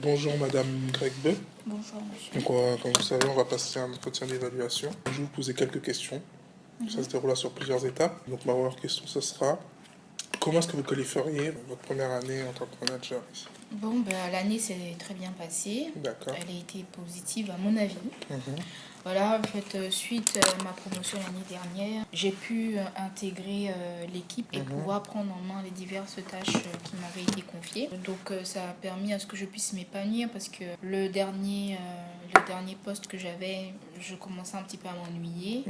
Bonjour Madame Gregbe. Bonjour monsieur. Donc, comme vous savez, on va passer à un entretien d'évaluation. Je vais vous poser quelques questions. Ça se déroule sur plusieurs étapes. Donc ma première question, ce sera comment est-ce que vous qualifieriez votre première année en tant que manager ici? Bon, l'année s'est très bien passée. D'accord. Elle a été positive à mon avis. Voilà, en fait, suite à ma promotion l'année dernière, j'ai pu intégrer l'équipe et pouvoir prendre en main les diverses tâches qui m'avaient été confiées. Donc ça a permis à ce que je puisse m'épanouir parce que le dernier poste que j'avais, je commençais un petit peu à m'ennuyer.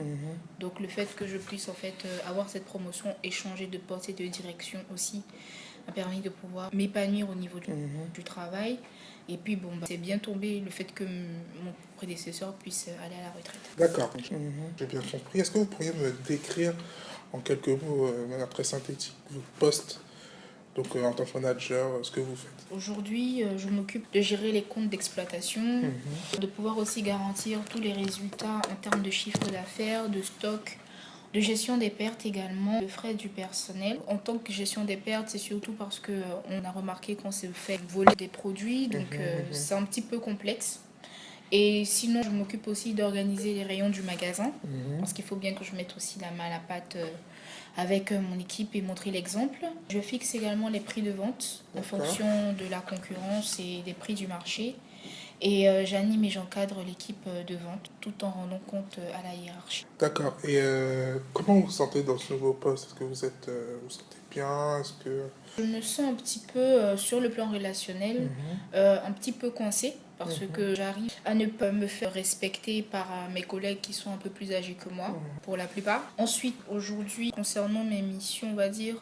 Donc le fait que je puisse en fait avoir cette promotion et changer de poste et de direction aussi m'a permis de pouvoir m'épanouir au niveau du travail. Et puis bon, c'est bien tombé le fait que mon prédécesseur puisse aller à la retraite. D'accord, j'ai bien compris. Est-ce que vous pourriez me décrire en quelques mots, de manière très synthétique, votre poste, donc en tant que manager, ce que vous faites? Aujourd'hui, je m'occupe de gérer les comptes d'exploitation, de pouvoir aussi garantir tous les résultats en termes de chiffre d'affaires, de stock, de gestion des pertes également, de frais du personnel. En tant que gestion des pertes, c'est surtout parce qu'on a remarqué qu'on s'est fait voler des produits, donc c'est un petit peu complexe. Et sinon, je m'occupe aussi d'organiser les rayons du magasin, parce qu'il faut bien que je mette aussi la main à la pâte avec mon équipe et montrer l'exemple. Je fixe également les prix de vente en fonction de la concurrence et des prix du marché. Et j'anime et j'encadre l'équipe de vente tout en rendant compte à la hiérarchie. D'accord. Et comment vous vous sentez dans ce nouveau poste? Est-ce que vous vous sentez bien? Est-ce que... Je me sens un petit peu, sur le plan relationnel, un petit peu coincée parce que j'arrive à ne pas me faire respecter par mes collègues qui sont un peu plus âgés que moi, pour la plupart. Ensuite, aujourd'hui, concernant mes missions, on va dire,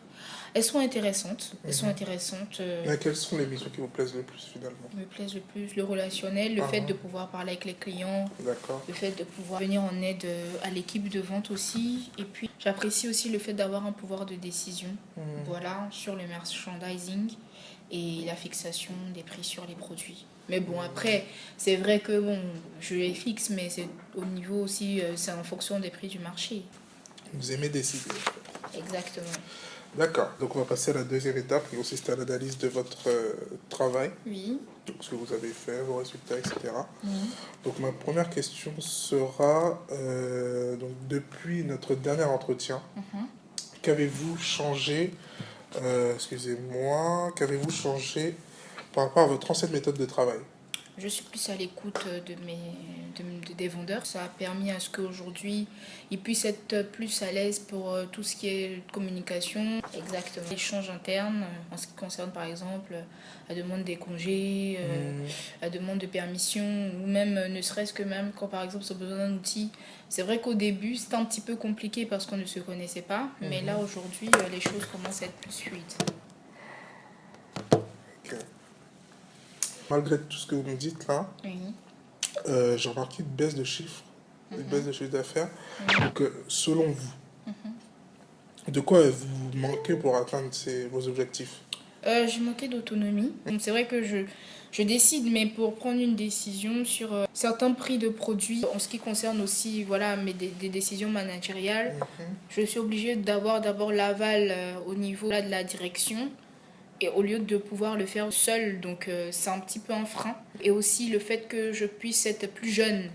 elles sont intéressantes. Elles sont intéressantes. Mais quelles sont les missions qui vous plaisent le plus finalement? Me plaisent le plus le relationnel, le fait de pouvoir parler avec les clients, D'accord. le fait de pouvoir venir en aide à l'équipe de vente aussi. Et puis, j'apprécie aussi le fait d'avoir un pouvoir de décision, voilà, sur le merchandising et la fixation des prix sur les produits. Mais bon, après, c'est vrai que bon, je les fixe, mais c'est au niveau aussi, c'est en fonction des prix du marché. Vous aimez décider. Exactement. D'accord. Donc on va passer à la deuxième étape qui consiste à l'analyse de votre travail. Oui. Donc ce que vous avez fait, vos résultats, etc. Donc ma première question sera, donc depuis notre dernier entretien, qu'avez-vous changé, qu'avez-vous changé par rapport à votre ancienne méthode de travail? Je suis plus à l'écoute des vendeurs. Ça a permis à ce qu'aujourd'hui, ils puissent être plus à l'aise pour tout ce qui est communication. Exactement. Échange interne, en ce qui concerne par exemple la demande des congés, la demande de permission, ou même ne serait-ce que même quand par exemple ils ont besoin d'un outil. C'est vrai qu'au début, c'était un petit peu compliqué parce qu'on ne se connaissait pas. Mais là, aujourd'hui, les choses commencent à être plus fluides. Okay. Malgré tout ce que vous me dites là, j'ai remarqué une baisse de chiffres, une baisse de chiffre d'affaires. Donc, selon vous, de quoi vous manquez pour atteindre vos objectifs? J'ai manqué d'autonomie. C'est vrai que je décide, mais pour prendre une décision sur certains prix de produits, en ce qui concerne aussi voilà, des décisions managériales, je suis obligée d'avoir d'abord l'aval au niveau de la direction. Et au lieu de pouvoir le faire seul, donc c'est un petit peu un frein. Et aussi le fait que je puisse être plus jeune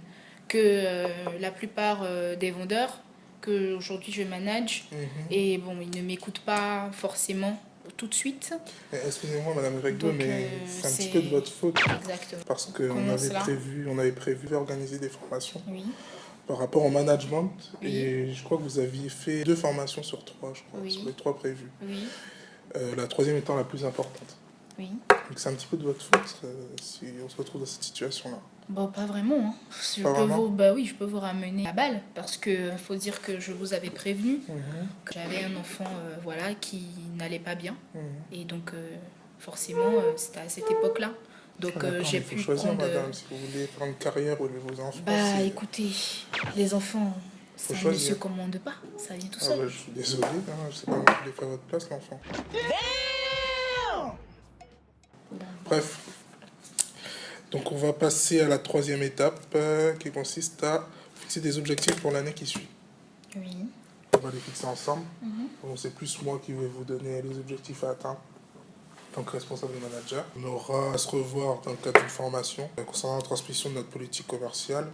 que la plupart des vendeurs que aujourd'hui je manage. Et bon, ils ne m'écoutent pas forcément tout de suite. Excusez-moi Madame Gregbe, mais c'est un petit peu de votre faute. Exactement. Parce qu'on avait prévu organiser des formations par rapport au management. Et je crois que vous aviez fait 2 formations sur 3, je crois, sur les 3 prévues. La troisième étant la plus importante. Donc c'est un petit peu de votre faute si on se retrouve dans cette situation-là. Bon, pas vraiment. Hein. Je peux vous ramener la balle parce que faut dire que je vous avais prévenu que j'avais un enfant voilà, qui n'allait pas bien. Et donc forcément, c'était à cette époque-là. Donc j'ai pu choisir, madame, si vous voulez faire une carrière ou vos enfants. Écoutez, les enfants, ça ne se commande pas, ça vient tout seul. Je suis désolé, je sais pas comment vous voulez faire votre place, l'enfant. Bref. Donc on va passer à la troisième étape qui consiste à fixer des objectifs pour l'année qui suit. On va les fixer ensemble. Donc c'est plus moi qui vais vous donner les objectifs à atteindre. tant que responsable manager. On aura à se revoir dans le cadre d'une formation concernant la transmission de notre politique commerciale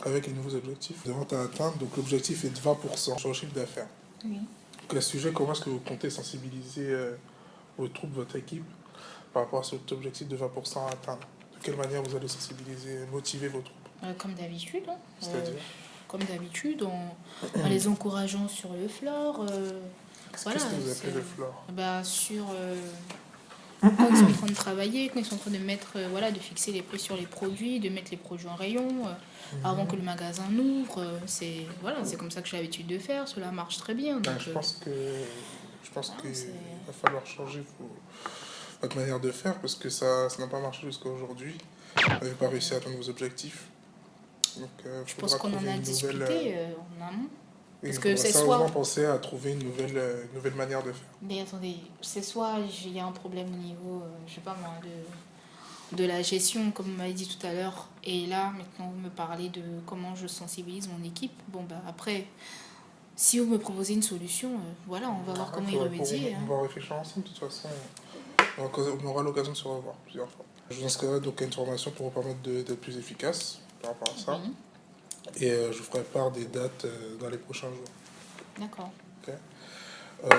avec les nouveaux objectifs de vente à atteindre. Donc l'objectif est de 20% sur le chiffre d'affaires. Oui. Donc à ce sujet, comment est-ce que vous comptez sensibiliser vos troupes, votre équipe, par rapport à cet objectif de 20% à atteindre? De quelle manière vous allez sensibiliser, motiver vos troupes? Comme d'habitude. C'est-à-dire comme d'habitude, en les encourageant sur le floor. Qu'est-ce que vous appelez le floor? Sur quand ils sont en train de travailler, quand ils sont en train de mettre, de fixer les prix sur les produits, de mettre les produits en rayon, avant que le magasin n'ouvre. C'est comme ça que j'ai l'habitude de faire. Cela marche très bien. Donc, je pense qu'il va falloir changer votre manière de faire parce que ça n'a pas marché jusqu'à aujourd'hui. Vous n'avez pas réussi à atteindre vos objectifs. Donc, je pense qu'on en a discuté en amont. Parce que c'est soit penser à trouver une nouvelle manière de faire. Mais attendez, c'est soit il y a un problème au niveau, je sais pas moi, de la gestion, comme vous m'avez dit tout à l'heure. Et là, maintenant, vous me parlez de comment je sensibilise mon équipe. Après, si vous me proposez une solution, on va voir comment y remédier. On va réfléchir ensemble, de toute façon. On aura l'occasion de se revoir plusieurs fois. Je vous inscrirai donc à une formation pour vous permettre d'être plus efficace par rapport à ça. Oui. Et je vous ferai part des dates dans les prochains jours. D'accord. Okay.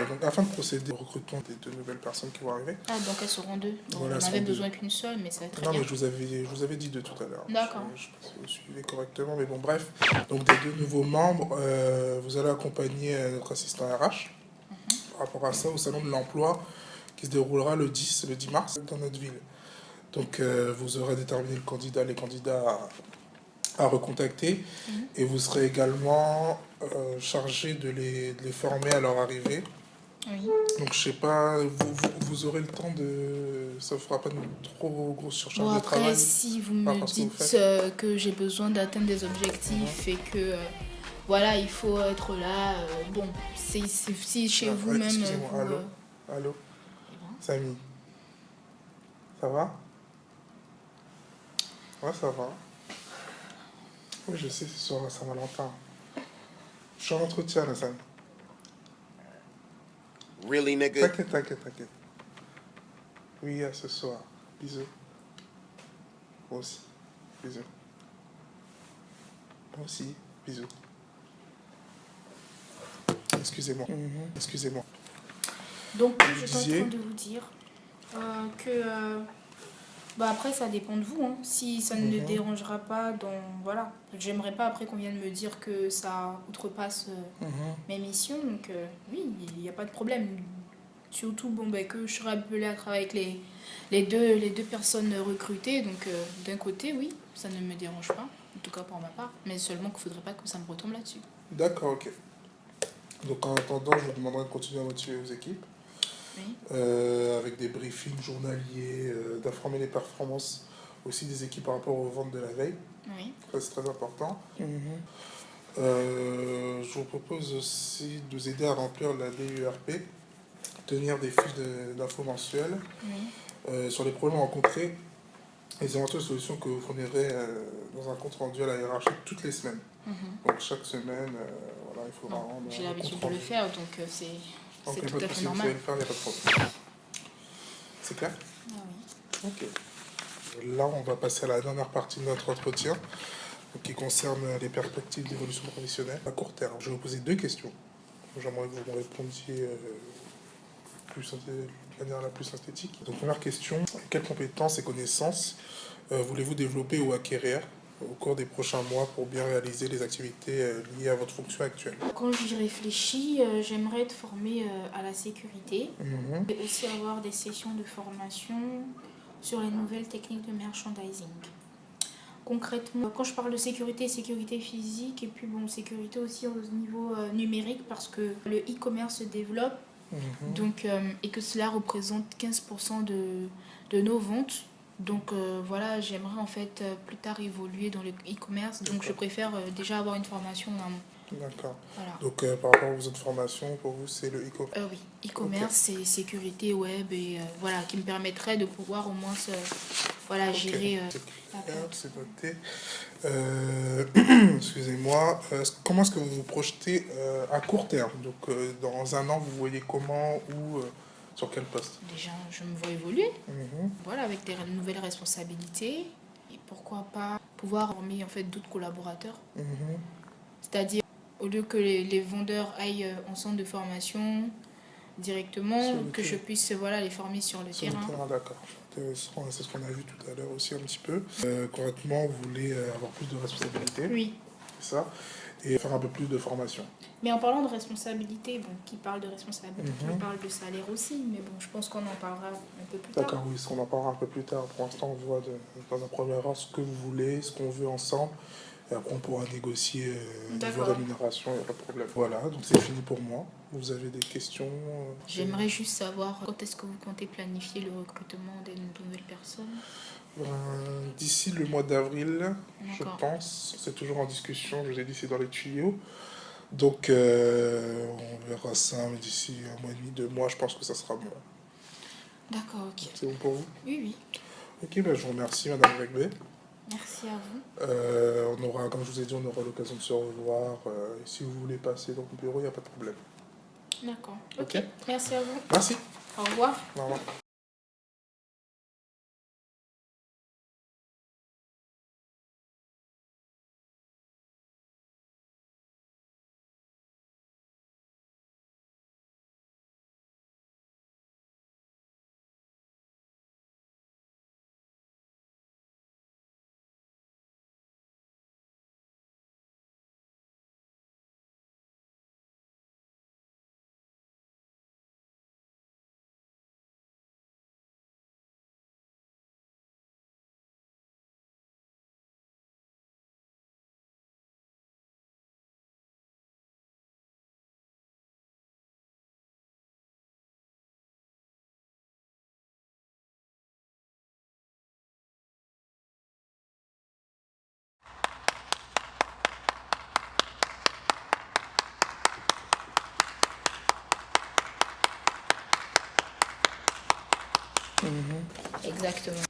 Donc, afin de procéder au recrutement des 2 nouvelles personnes qui vont arriver. Ah, donc elles seront 2. On avait besoin qu'une seule, mais ça va être très bien. Non, mais je vous avais dit 2 tout à l'heure. D'accord. Je sais pas si vous suivez correctement, mais bon, bref. Donc, des 2 nouveaux membres, vous allez accompagner notre assistant RH par rapport à ça au salon de l'emploi qui se déroulera le 10 mars dans notre ville. Donc, vous aurez déterminé les candidats à recontacter et vous serez également chargé de les former à leur arrivée. Oui. Donc je sais pas, vous aurez le temps de... Ça ne fera pas une trop grosse surcharge de travail. Après, si vous me dites que j'ai besoin d'atteindre des objectifs et que il faut être là, si chez vous-même... Excusez-moi, allô Samy, ça va? Ouais, ça va. Oui, je sais, c'est sur la Saint-Valentin. Je suis en entretien, là, Sam. Really, nigga? T'inquiète. Oui, à ce soir. Bisous. Moi aussi. Bisous. Moi aussi. Bisous. Excusez-moi. Excusez-moi. Donc, je suis en train de vous dire que... après, ça dépend de vous. Si ça ne dérangera pas, j'aimerais pas après qu'on vienne me dire que ça outrepasse mes missions. Donc, oui, il n'y a pas de problème. Surtout, que je serai appelée à travailler avec les deux personnes recrutées. Donc, d'un côté, oui, ça ne me dérange pas. En tout cas, pour ma part. Mais seulement qu'il ne faudrait pas que ça me retombe là-dessus. D'accord, ok. Donc, en attendant, je vous demanderai de continuer à motiver vos équipes. Oui. Avec des briefings journaliers, d'informer les performances aussi des équipes par rapport aux ventes de la veille. Oui. Ça, c'est très important. Je vous propose aussi de vous aider à remplir la DURP, tenir des fiches d'infos mensuelles sur les problèmes rencontrés et les éventuelles solutions que vous fournirez dans un compte rendu à la hiérarchie toutes les semaines. Donc chaque semaine, il faudra rendre. J'ai l'habitude de le faire, donc c'est... Donc, tout à fait normal. Vous allez le faire, il n'y a pas de problème. C'est clair? Ah oui. Ok. Là, on va passer à la dernière partie de notre entretien, qui concerne les perspectives d'évolution professionnelle à court terme. Je vais vous poser 2 questions. J'aimerais que vous me répondiez de manière la plus synthétique. Donc, première question, quelles compétences et connaissances voulez-vous développer ou acquérir au cours des prochains mois pour bien réaliser les activités liées à votre fonction actuelle? Quand j'y réfléchis, j'aimerais être formée à la sécurité et aussi avoir des sessions de formation sur les nouvelles techniques de merchandising. Concrètement, quand je parle de sécurité physique et puis sécurité aussi au niveau numérique parce que le e-commerce se développe donc, et que cela représente 15% de nos ventes. Donc j'aimerais en fait plus tard évoluer dans le e-commerce. Donc je préfère déjà avoir une formation en amont. D'accord. Voilà. Donc par rapport aux autres formations, pour vous c'est le e-commerce? Oui, e-commerce c'est sécurité web et qui me permettrait de pouvoir au moins gérer c'est noté. Excusez-moi. Comment est-ce que vous vous projetez à court terme? Donc dans un an, vous voyez comment, où Sur quel poste? Déjà, je me vois évoluer. Voilà, avec des nouvelles responsabilités. Et pourquoi pas pouvoir former en fait d'autres collaborateurs. C'est-à-dire, au lieu que les vendeurs aillent en centre de formation directement, que je puisse voilà, les former sur le terrain. D'accord. Intéressant, c'est ce qu'on a vu tout à l'heure aussi un petit peu. Concrètement, vous voulez avoir plus de responsabilités. Oui. C'est ça. Et faire un peu plus de formation. Mais en parlant de responsabilité, bon, qui parle de responsabilité, on parle de salaire aussi, mais bon, je pense qu'on en parlera un peu plus tard. D'accord, oui, on en parlera un peu plus tard. Pour l'instant, on voit dans un premier ordre ce que vous voulez, ce qu'on veut ensemble. Et après, on pourra négocier niveau rémunération, il n'y a pas de problème. Voilà, donc c'est fini pour moi. Vous avez des questions? J'aimerais juste savoir quand est-ce que vous comptez planifier le recrutement des nouvelles personnes? D'ici le mois d'avril, je pense. C'est toujours en discussion, je vous ai dit, c'est dans les tuyaux. Donc, on verra ça, mais d'ici un mois et demi, 2 mois, je pense que ça sera bon. D'accord, ok. C'est bon pour vous? Oui, oui. Ok, ben, je vous remercie, Madame Regbé. Merci à vous. On aura, comme je vous ai dit, on aura l'occasion de se revoir. Si vous voulez passer dans le bureau, il n'y a pas de problème. D'accord. Ok. Merci à vous. Merci. Au revoir. Au revoir. Exactement.